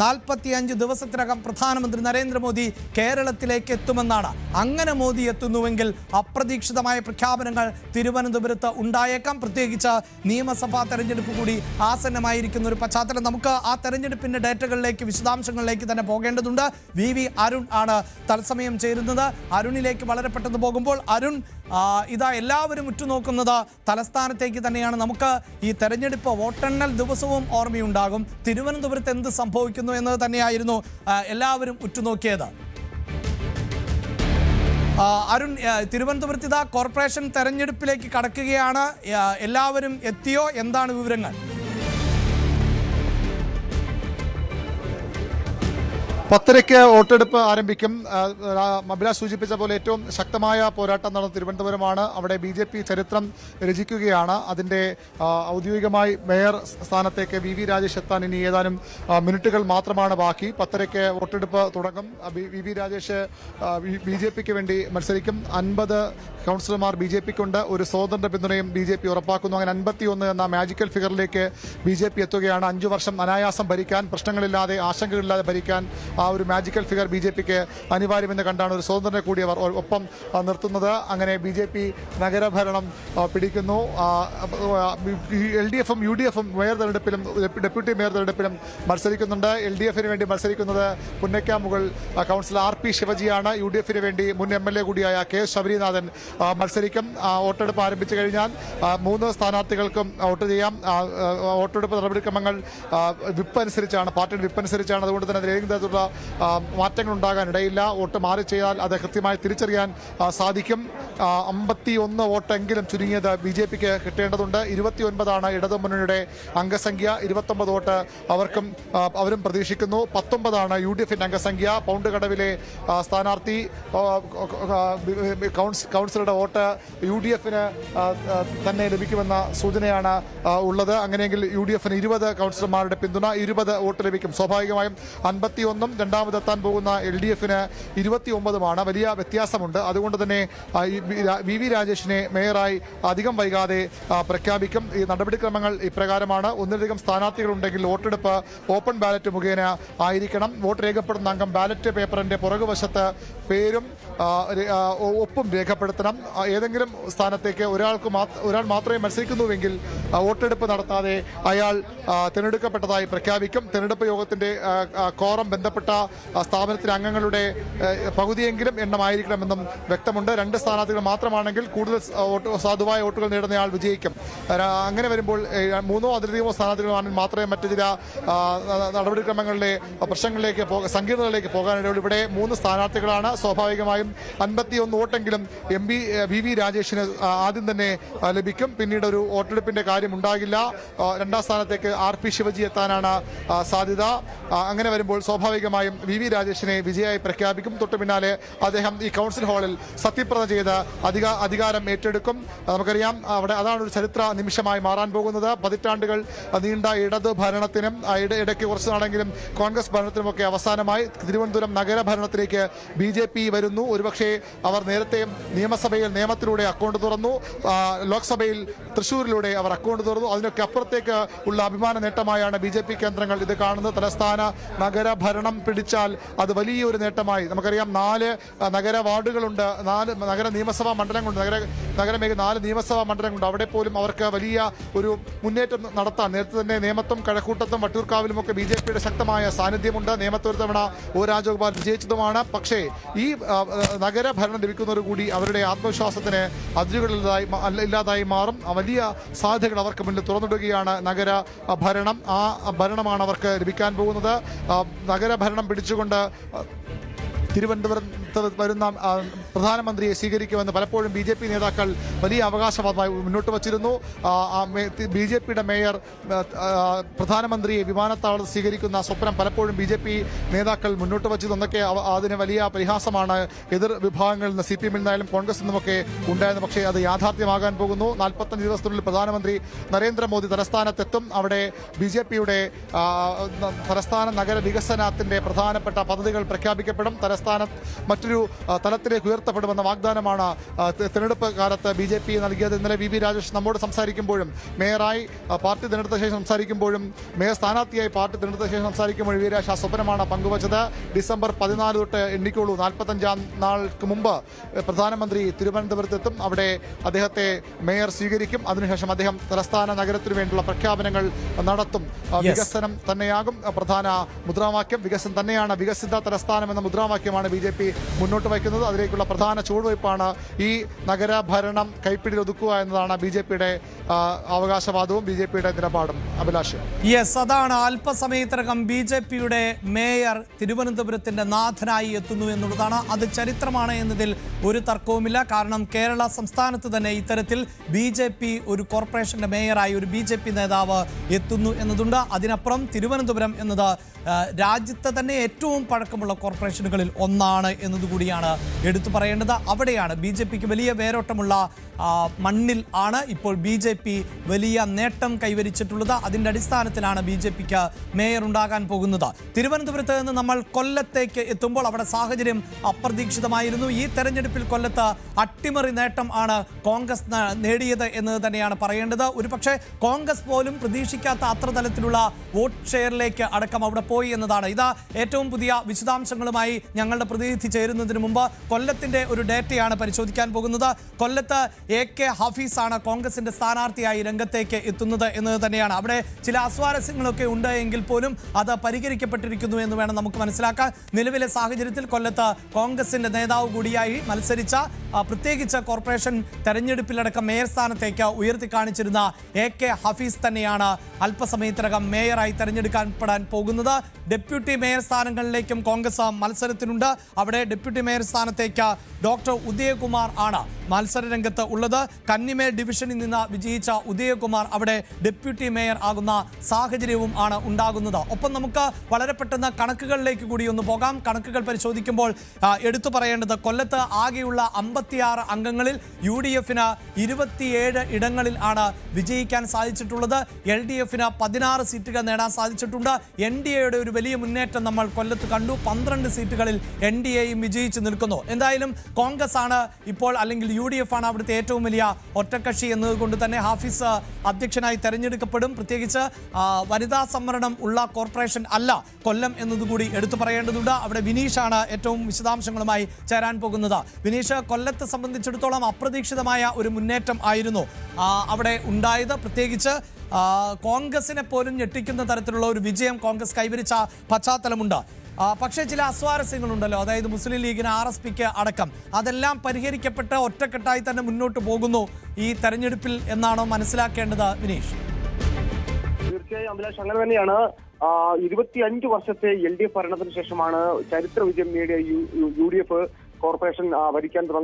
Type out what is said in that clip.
45 ദിവസത്തിനകം പ്രധാനമന്ത്രി നരേന്ദ്രമോദി കേരളത്തിലേക്ക് എത്തുമെന്നാണ്. അങ്ങനെ മോദി എത്തുന്നുവെങ്കിൽ അപ്രതീക്ഷിതമായ പ്രഖ്യാപനങ്ങൾ തിരുവനന്തപുരത്ത് ഉണ്ടായേക്കാം. പ്രത്യേകിച്ച് നിയമസഭാ തെരഞ്ഞെടുപ്പ് കൂടി ആസന്നമായിരിക്കുന്ന ഒരു പശ്ചാത്തലം. നമുക്ക് ആ തെരഞ്ഞെടുപ്പിന്റെ ഡേറ്റകളിലേക്ക്, വിശദാംശങ്ങളിലേക്ക് തന്നെ പോകേണ്ടതുണ്ട്. വി അരുൺ ആണ് തത്സമയം ചേരുന്നത്. അരുണിലേക്ക് വളരെ പെട്ടെന്ന് പോകുമ്പോൾ, അരുൺ, ഇതാ എല്ലാവരും ഉറ്റുനോക്കുന്നത് തലസ്ഥാനത്തേക്ക് തന്നെയാണ്. നമുക്ക് ഈ തെരഞ്ഞെടുപ്പ് വോട്ടെണ്ണൽ ദിവസവും ഓർമ്മയുണ്ടാകും. തിരുവനന്തപുരത്ത് എന്ത് സംഭവിക്കുന്നു എന്നത് തന്നെയായിരുന്നു എല്ലാവരും ഉറ്റുനോക്കിയത്. അരുൺ, തിരുവനന്തപുരത്ത് ഇതാ കോർപ്പറേഷൻ തെരഞ്ഞെടുപ്പിലേക്ക് കടക്കുകയാണ്. എല്ലാവരും എത്തിയോ? എന്താണ് വിവരങ്ങൾ? 10:30 വോട്ടെടുപ്പ് ആരംഭിക്കും. അഭിലാഷ് സൂചിപ്പിച്ച പോലെ ഏറ്റവും ശക്തമായ പോരാട്ടം നടന്ന തിരുവനന്തപുരമാണ്. അവിടെ BJP ചരിത്രം രചിക്കുകയാണ്. അതിന്റെ ഔദ്യോഗികമായി മേയർ സ്ഥാനത്തേക്ക് വി രാജേഷ് എത്താൻ ഇനി ഏതാനും മിനിറ്റുകൾ മാത്രമാണ് ബാക്കി. 10:30 വോട്ടെടുപ്പ് തുടങ്ങും. വി രാജേഷ് BJPക്ക് വേണ്ടി മത്സരിക്കും. 50 കൗൺസിലർമാർ BJPക്കുണ്ട്. ഒരു സ്വതന്ത്ര പിന്തുണയും BJP ഉറപ്പാക്കുന്നു. അങ്ങനെ 51 എന്ന മാജിക്കൽ ഫിഗറിലേക്ക് BJP എത്തുകയാണ്. 5 വർഷം അനായാസം ഭരിക്കാൻ, പ്രശ്നങ്ങളില്ലാതെ, ആശങ്കകളില്ലാതെ ഭരിക്കാൻ ആ ഒരു മാജിക്കൽ ഫിഗർ BJPക്ക് അനിവാര്യമെന്ന് കണ്ടാണ് ഒരു സ്വതന്ത്രനെ കൂടി അവർ ഒപ്പം നിർത്തുന്നത്. അങ്ങനെ BJP നഗരഭരണം പിടിക്കുന്നു. LDFും UDFും മേയർ തെരഞ്ഞെടുപ്പിലും ഡെപ്യൂട്ടി മേയർ തെരഞ്ഞെടുപ്പിലും മത്സരിക്കുന്നുണ്ട്. LDFിന് വേണ്ടി മത്സരിക്കുന്നത് പുന്നയ്ക്കാമുകൾ കൗൺസിലർ RP ശിവജിയാണ്. UDFിന് വേണ്ടി മുൻ MLA കൂടിയായ K ശബരിനാഥൻ മത്സരിക്കും. വോട്ടെടുപ്പ് ആരംഭിച്ചു കഴിഞ്ഞാൽ 3 സ്ഥാനാർത്ഥികൾക്കും വോട്ട് ചെയ്യാം. വോട്ടെടുപ്പ് നടപടിക്രമങ്ങൾ വിപ്പ് അനുസരിച്ചാണ്, പാർട്ടിയുടെ വിപ്പ് അനുസരിച്ചാണ്. അതുകൊണ്ട് തന്നെ ഏതെങ്കിലും തരത്തിലുള്ള മാറ്റങ്ങൾ ഉണ്ടാകാൻ ഇടയില്ല. വോട്ട് മാറി ചെയ്താൽ അത് കൃത്യമായി തിരിച്ചറിയാൻ സാധിക്കും. 51 വോട്ടെങ്കിലും ചുരുങ്ങിയത് BJPക്ക് കിട്ടേണ്ടതുണ്ട്. 29 ഇടതുമുന്നണിയുടെ അംഗസംഖ്യ. 29 വോട്ട് അവരും പ്രതീക്ഷിക്കുന്നു. 19 UDFിന്റെ അംഗസംഖ്യ. പൗണ്ട് കടവിലെ സ്ഥാനാർത്ഥി കൗൺസിലറുടെ വോട്ട് UDFിന് തന്നെ ലഭിക്കുമെന്ന സൂചനയാണ് ഉള്ളത്. അങ്ങനെയെങ്കിൽ UDFിന് 20 കൗൺസിലർമാരുടെ പിന്തുണ, 20 വോട്ട് ലഭിക്കും. സ്വാഭാവികമായും 51 രണ്ടാമതെത്താൻ പോകുന്ന LDFിന് 29 വലിയ വ്യത്യാസമുണ്ട്. അതുകൊണ്ട് തന്നെ വി രാജേഷിനെ മേയറായി അധികം വൈകാതെ പ്രഖ്യാപിക്കും. ഈ നടപടിക്രമങ്ങൾ ഇപ്രകാരമാണ്. ഒന്നിലധികം സ്ഥാനാർത്ഥികളുണ്ടെങ്കിൽ വോട്ടെടുപ്പ് ഓപ്പൺ ബാലറ്റ് മുഖേന ആയിരിക്കണം. വോട്ട് രേഖപ്പെടുന്ന അംഗം ബാലറ്റ് പേപ്പറിന്റെ പുറകുവശത്ത് പേരും ഒപ്പും രേഖപ്പെടുത്തണം. ഏതെങ്കിലും സ്ഥാനത്തേക്ക് ഒരാൾ മാത്രമേ മത്സരിക്കുന്നുവെങ്കിൽ വോട്ടെടുപ്പ് നടത്താതെ അയാൾ തിരഞ്ഞെടുക്കപ്പെട്ടതായി പ്രഖ്യാപിക്കും. തിരഞ്ഞെടുപ്പ് യോഗത്തിന്റെ കോറം ബന്ധപ്പെട്ട സ്ഥാപനത്തിലെ അംഗങ്ങളുടെ പകുതിയെങ്കിലും എണ്ണമായിരിക്കണമെന്നും വ്യക്തമുണ്ട്. 2 സ്ഥാനാർത്ഥികൾ മാത്രമാണെങ്കിൽ കൂടുതൽ സാധുവായ വോട്ടുകൾ നേടുന്നയാൾ വിജയിക്കും. അങ്ങനെ വരുമ്പോൾ 3 അതിലധികമോ സ്ഥാനാർത്ഥികളാണെങ്കിൽ മാത്രമേ മറ്റു ചില നടപടിക്രമങ്ങളിലെ പ്രശ്നങ്ങളിലേക്ക് സങ്കീർണതകളിലേക്ക് പോകാനിടയുള്ളൂ. ഇവിടെ 3 സ്ഥാനാർത്ഥികളാണ്. സ്വാഭാവികമായും 51 വോട്ടെങ്കിലും വി രാജേഷിന് ആദ്യം തന്നെ ലഭിക്കും. പിന്നീട് ഒരു വോട്ടെടുപ്പിന്റെ കാര്യം ഉണ്ടാകില്ല. 2ാം സ്ഥാനത്തേക്ക് RP ശിവജി എത്താനാണ് സാധ്യത. അങ്ങനെ വരുമ്പോൾ സ്വാഭാവികമായും വി രാജേഷിനെ വിജയായി പ്രഖ്യാപിക്കും. തൊട്ടു പിന്നാലെ അദ്ദേഹം ഈ കൗൺസിൽ ഹാളിൽ സത്യപ്രതിജ്ഞ ചെയ്ത് അധികാരം ഏറ്റെടുക്കും. നമുക്കറിയാം, അവിടെ അതാണ് ഒരു ചരിത്ര നിമിഷമായി മാറാൻ പോകുന്നത്. 10 ആണ്ടുകൾ നീണ്ട ഇടത് ഭരണത്തിനും ഇടയ്ക്ക് കുറച്ച് നാളെങ്കിലും കോൺഗ്രസ് ഭരണത്തിനുമൊക്കെ അവസാനമായി തിരുവനന്തപുരം നഗരഭരണത്തിലേക്ക് BJP വരുന്നു. ഒരുപക്ഷെ അവർ നേരത്തെ നിയമസഭയിൽ നിയമത്തിലൂടെ അക്കൗണ്ട് തുറന്നു, ലോക്സഭയിൽ തൃശ്ശൂരിലൂടെ അവർ അക്കൗണ്ട് തുറന്നു. അതിനൊക്കെ അപ്പുറത്തേക്ക് ഉള്ള അഭിമാന നേട്ടമായാണ് BJP കേന്ദ്രങ്ങൾ ഇത് കാണുന്നത്. തലസ്ഥാന നഗരഭരണം പിടിച്ചാൽ അത് വലിയൊരു നേട്ടമായി. നമുക്കറിയാം, 4 നഗര വാർഡുകളുണ്ട്, 4 നഗര നിയമസഭാ മണ്ഡലങ്ങളുണ്ട്, നഗരമേഖല 4 നിയമസഭാ മണ്ഡലങ്ങളുണ്ട്. അവിടെ പോലും അവർക്ക് വലിയ ഒരു മുന്നേറ്റം നടത്താൻ നേരത്തെ തന്നെ നേമത്തും കഴക്കൂട്ടത്തും വട്ടിയൂർക്കാവിലുമൊക്കെ BJPയുടെ ശക്തമായ സാന്നിധ്യമുണ്ട്. നേമത്ത് ഒരു തവണ O രാജഗോപാൽ വിജയിച്ചതുമാണ്. പക്ഷേ ഈ നഗരഭരണം ലഭിക്കുന്നതോടുകൂടി അവരുടെ ആത്മവിശ്വാസത്തിന് അതിരുകളില്ലാതായി മാറും. വലിയ സാധ്യതകൾ അവർക്ക് മുന്നിൽ തുറന്നിടുകയാണ് നഗര ഭരണം. ആ ഭരണമാണ് അവർക്ക് ലഭിക്കാൻ പോകുന്നത്. നഗരഭരണം പിടിച്ചുകൊണ്ട് തിരുവനന്തപുരത്ത് വരുന്ന പ്രധാനമന്ത്രിയെ സ്വീകരിക്കുമെന്ന് പലപ്പോഴും BJP നേതാക്കൾ വലിയ അവകാശവാദമായി മുന്നോട്ട് വച്ചിരുന്നു. BJPയുടെ മേയർ പ്രധാനമന്ത്രിയെ വിമാനത്താവളത്തിൽ സ്വീകരിക്കുന്ന സ്വപ്നം പലപ്പോഴും BJP നേതാക്കൾ മുന്നോട്ട് വച്ചത്. എന്നൊക്കെ അതിന് വലിയ പരിഹാസമാണ് എതിർ വിഭാഗങ്ങളിൽ നിന്ന്, CPM നിന്നായാലും കോൺഗ്രസ് നിന്നുമൊക്കെ ഉണ്ടായിരുന്നു. പക്ഷേ അത് യാഥാർത്ഥ്യമാകാൻ പോകുന്നു. 45 ദിവസത്തിനുള്ളിൽ പ്രധാനമന്ത്രി നരേന്ദ്രമോദി തലസ്ഥാനത്തെത്തും. അവിടെ BJPയുടെ തലസ്ഥാന നഗര വികസനത്തിന്റെ പ്രധാനപ്പെട്ട പദ്ധതികൾ പ്രഖ്യാപിക്കപ്പെടും. തലസ്ഥാനം മറ്റൊരു തലത്തിലേക്ക് നിലനിർത്തപ്പെടുമെന്ന വാഗ്ദാനമാണ് തെരഞ്ഞെടുപ്പ് കാലത്ത് BJP നൽകിയത്. ഇന്നലെ VV രാജേഷ് നമ്മോട് സംസാരിക്കുമ്പോഴും മേയറായി പാർട്ടി തിരഞ്ഞെടുത്ത ശേഷം സംസാരിക്കുമ്പോഴും മേയർ സ്ഥാനാർത്ഥിയായി പാർട്ടി തിരഞ്ഞെടുത്ത ശേഷം സംസാരിക്കുമ്പോഴും VV രാജേഷ് ആ സ്വപ്നമാണ് പങ്കുവച്ചത്. ഡിസംബർ 14 തൊട്ട് എണ്ണിക്കോളൂ, 45-ാം നാൾക്ക് മുമ്പ് പ്രധാനമന്ത്രി തിരുവനന്തപുരത്തെത്തും. അവിടെ അദ്ദേഹത്തെ മേയർ സ്വീകരിക്കും. അതിനുശേഷം അദ്ദേഹം തലസ്ഥാന നഗരത്തിനു വേണ്ടിയുള്ള പ്രഖ്യാപനങ്ങൾ നടത്തും. വികസനം തന്നെയാകും പ്രധാന മുദ്രാവാക്യം. വികസനം തന്നെയാണ്, വികസിത തലസ്ഥാനം എന്ന മുദ്രാവാക്യമാണ് BJP മുന്നോട്ട് വയ്ക്കുന്നത്. അതിലേക്കുള്ള പ്രധാന ചുവടുവയ്പ്പാണ് ഈ നഗരഭരണം കൈപ്പിടിയിൽ ഒതുക്കുക എന്നതാണ് BJPയുടെ അവകാശവാദവും BJPയുടെ നിലപാടും. അഭിലാഷ്, യെസ്, അതാണ്. അല്പസമയത്തിനകം BJPയുടെ മേയർ തിരുവനന്തപുരത്തിന്റെ നാഥനായി എത്തുന്നു എന്നുള്ളതാണ്. അത് ചരിത്രമാണ് എന്നതിൽ ഒരു തർക്കവുമില്ല. കാരണം കേരള സംസ്ഥാനത്ത് തന്നെ ഇത്തരത്തിൽ BJP ഒരു കോർപ്പറേഷന്റെ മേയറായി ഒരു BJP നേതാവ് എത്തുന്നു എന്നതുണ്ട്. അതിനപ്പുറം തിരുവനന്തപുരം എന്നത് രാജ്യത്തെ തന്നെ ഏറ്റവും പഴക്കമുള്ള കോർപ്പറേഷനുകളിൽ ഒന്നാണ് എന്നതുകൂടിയാണ് എടുത്തു പറയേണ്ടത്. അവിടെയാണ് BJPക്ക് വലിയ വേരോട്ടമുള്ള മണ്ണിൽ ആണ് ഇപ്പോൾ BJP വലിയ നേട്ടം കൈവരിച്ചിട്ടുള്ളത്. അതിൻ്റെ അടിസ്ഥാനത്തിലാണ് BJPക്ക് മേയർ ഉണ്ടാകാൻ പോകുന്നത്. തിരുവനന്തപുരത്ത് നിന്ന് നമ്മൾ കൊല്ലത്തേക്ക് എത്തുമ്പോൾ അവിടെ സാഹചര്യം അപ്രതീക്ഷിതമായിരുന്നു. ഈ തെരഞ്ഞെടുപ്പിൽ കൊല്ലത്ത് അട്ടിമറി നേട്ടം ആണ് കോൺഗ്രസ് നേടിയത് എന്ന് തന്നെയാണ് പറയേണ്ടത്. ഒരുപക്ഷെ കോൺഗ്രസ് പോലും പ്രതീക്ഷിക്കാത്ത അത്ര തലത്തിലുള്ള വോട്ട് ഷെയറിലേക്ക് അടക്കം അവിടെ പോയി എന്നതാണ്. ഇതാ ഏറ്റവും പുതിയ വിശദാംശങ്ങളുമായി ഞങ്ങളുടെ പ്രതിനിധി ചേരുന്നതിന് മുമ്പ് കൊല്ലത്തിന്റെ ഒരു ഡേറ്റയാണ് പരിശോധിക്കാൻ പോകുന്നത്. കൊല്ലത്ത് AK ഹഫീസാണ് കോൺഗ്രസിന്റെ സ്ഥാനാർത്ഥിയായി രംഗത്തേക്ക് എത്തുന്നത് എന്നത് തന്നെയാണ്. അവിടെ ചില അസ്വാരസ്യങ്ങളൊക്കെ ഉണ്ട് എങ്കിൽ പോലും അത് പരിഹരിക്കപ്പെട്ടിരിക്കുന്നു എന്ന് വേണം നമുക്ക് മനസ്സിലാക്കാൻ. നിലവിലെ സാഹചര്യത്തിൽ കൊല്ലത്ത് കോൺഗ്രസിന്റെ നേതാവ് കൂടിയായി മത്സരിച്ച, പ്രത്യേകിച്ച് കോർപ്പറേഷൻ തെരഞ്ഞെടുപ്പിലടക്കം മേയർ സ്ഥാനത്തേക്ക് ഉയർത്തി കാണിച്ചിരുന്ന AK ഹഫീസ് തന്നെയാണ് അല്പസമയത്തിനകം മേയറായി തെരഞ്ഞെടുക്കപ്പെടാൻ പോകുന്നത്. ഡെപ്യൂട്ടി മേയർ സ്ഥാനങ്ങളിലേക്കും കോൺഗ്രസ് മത്സരത്തിനുണ്ട്. അവിടെ ഡെപ്യൂട്ടി മേയർ സ്ഥാനത്തേക്ക് ഡോക്ടർ ഉദയകുമാർ ആണ് മത്സര രംഗത്ത് ഉള്ളത്. കന്നിമേൽ ഡിവിഷനിൽ നിന്ന് വിജയിച്ച ഉദയകുമാർ അവിടെ ഡെപ്യൂട്ടി മേയർ ആകുന്ന സാഹചര്യവും ആണ് ഉണ്ടാകുന്നത്. ഒപ്പം നമുക്ക് വളരെ പെട്ടെന്ന് കണക്കുകളിലേക്ക് കൂടി ഒന്ന് പോകാം. കണക്കുകൾ പരിശോധിക്കുമ്പോൾ എടുത്തു പറയേണ്ടത് കൊല്ലത്ത് ആകെയുള്ള 56 അംഗങ്ങളിൽ UDFന് 27 ഇടങ്ങളിൽ ആണ് വിജയിക്കാൻ സാധിച്ചിട്ടുള്ളത്. LDFന് 16 സീറ്റുകൾ നേടാൻ സാധിച്ചിട്ടുണ്ട്. NDAയുടെ ഒരു വലിയ മുന്നേറ്റം നമ്മൾ കൊല്ലത്ത് കണ്ടു. 12 സീറ്റുകളിൽ NDAയും വിജയിച്ച് നിൽക്കുന്നു. എന്തായാലും കോൺഗ്രസ് ആണ് ഇപ്പോൾ, അല്ലെങ്കിൽ UDF ആണ് അവിടുത്തെ ഏറ്റവും വലിയ ഒറ്റക്കക്ഷി എന്നതുകൊണ്ട് തന്നെ ഹാഫിസ് അധ്യക്ഷനായി തെരഞ്ഞെടുക്കപ്പെടും. പ്രത്യേകിച്ച് വനിതാ സംവരണം ഉള്ള കോർപ്പറേഷൻ അല്ല കൊല്ലം എന്നതുകൂടി എടുത്തു പറയേണ്ടതുണ്ട്. അവിടെ വിനീഷാണ് ഏറ്റവും വിശദാംശങ്ങളുമായി ചേരാൻ പോകുന്നത്. വിനീഷ്, കൊല്ലത്തെ സംബന്ധിച്ചിടത്തോളം അപ്രതീക്ഷിതമായ ഒരു മുന്നേറ്റം ആയിരുന്നു അവിടെ ഉണ്ടായത്. പ്രത്യേകിച്ച് കോൺഗ്രസിനെ പോലും ഞെട്ടിക്കുന്ന തരത്തിലുള്ള ഒരു വിജയം കോൺഗ്രസ് കൈവരിച്ച പശ്ചാത്തലമുണ്ട്. പക്ഷേ ചില അസ്വാരസ്യങ്ങളുണ്ടല്ലോ, അതായത് മുസ്ലിം ലീഗിന്, RSPക്ക് അടക്കം. അതെല്ലാം പരിഹരിക്കപ്പെട്ട് ഒറ്റക്കെട്ടായി തന്നെ മുന്നോട്ട് പോകുന്നു ഈ തെരഞ്ഞെടുപ്പിൽ എന്നാണോ മനസ്സിലാക്കേണ്ടത് വിനീഷ്? തീർച്ചയായും അഭിലാഷ്, അങ്ങനെ തന്നെയാണ്. 25 വർഷത്തെ LDF ഭരണത്തിന് ശേഷമാണ് ചരിത്ര വിജയം നേടിയ UDF കോർപ്പറേഷൻ ഭരിക്കാൻ തുടങ്ങുന്നത്.